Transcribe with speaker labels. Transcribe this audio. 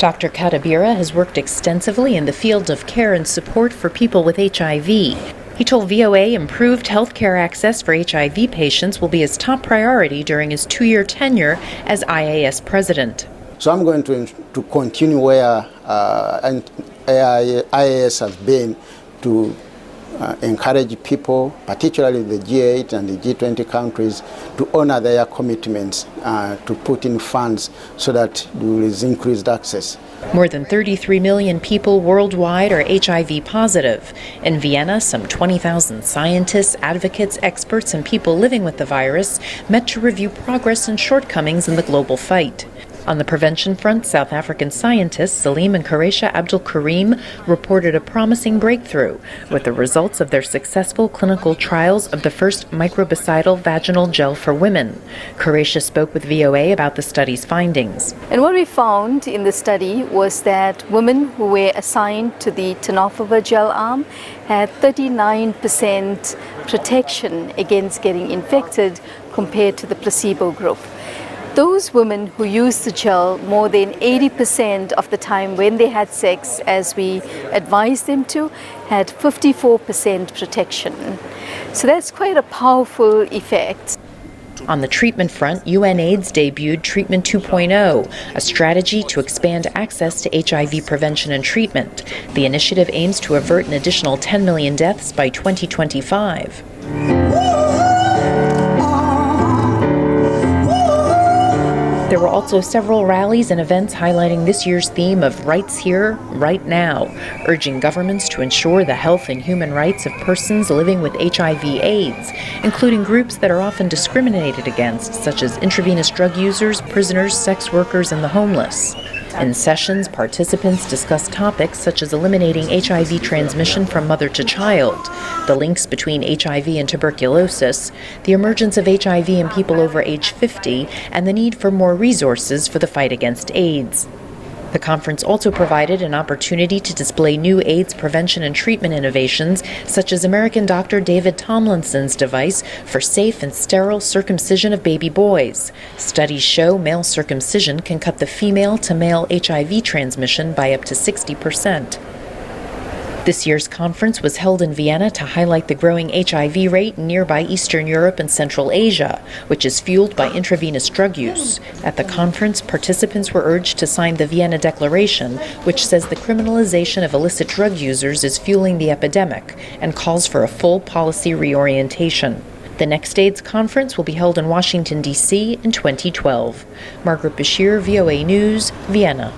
Speaker 1: Dr. Katabira has worked extensively in the field of care and support for people with HIV. He told VOA improved healthcare access for HIV patients will be his top priority during his 2-year tenure as IAS president.
Speaker 2: So I'm going to continue where IAS has been, to encourage people, particularly the G8 and the G20 countries, to honor their commitments to put in funds so that there is increased access.
Speaker 1: More than 33 million people worldwide are HIV positive. In Vienna, some 20,000 scientists, advocates, experts, and people living with the virus met to review progress and shortcomings in the global fight. On the prevention front, South African scientists Salim and Qureisha Abdul Karim reported a promising breakthrough with the results of their successful clinical trials of the first microbicidal vaginal gel for women. Qureisha spoke with VOA about the study's findings.
Speaker 3: And what we found in the study was that women who were assigned to the tenofovir gel arm had 39% protection against getting infected compared to the placebo group. Those women who used the gel more than 80% of the time when they had sex, as we advised them to, had 54% protection. So that's quite a powerful effect.
Speaker 1: On the treatment front, UNAIDS debuted Treatment 2.0, a strategy to expand access to HIV prevention and treatment. The initiative aims to avert an additional 10 million deaths by 2025. There were also several rallies and events highlighting this year's theme of Rights Here, Right Now, urging governments to ensure the health and human rights of persons living with HIV/AIDS, including groups that are often discriminated against, such as intravenous drug users, prisoners, sex workers, and the homeless. In sessions, participants discussed topics such as eliminating HIV transmission from mother to child, the links between HIV and tuberculosis, the emergence of HIV in people over age 50, and the need for more resources for the fight against AIDS. The conference also provided an opportunity to display new AIDS prevention and treatment innovations, such as American doctor David Tomlinson's device for safe and sterile circumcision of baby boys. Studies show male circumcision can cut the female-to-male HIV transmission by up to 60%. This year's conference was held in Vienna to highlight the growing HIV rate in nearby Eastern Europe and Central Asia, which is fueled by intravenous drug use. At the conference, participants were urged to sign the Vienna Declaration, which says the criminalization of illicit drug users is fueling the epidemic and calls for a full policy reorientation. The next AIDS conference will be held in Washington, D.C. in 2012. Margaret Besheer, VOA News, Vienna.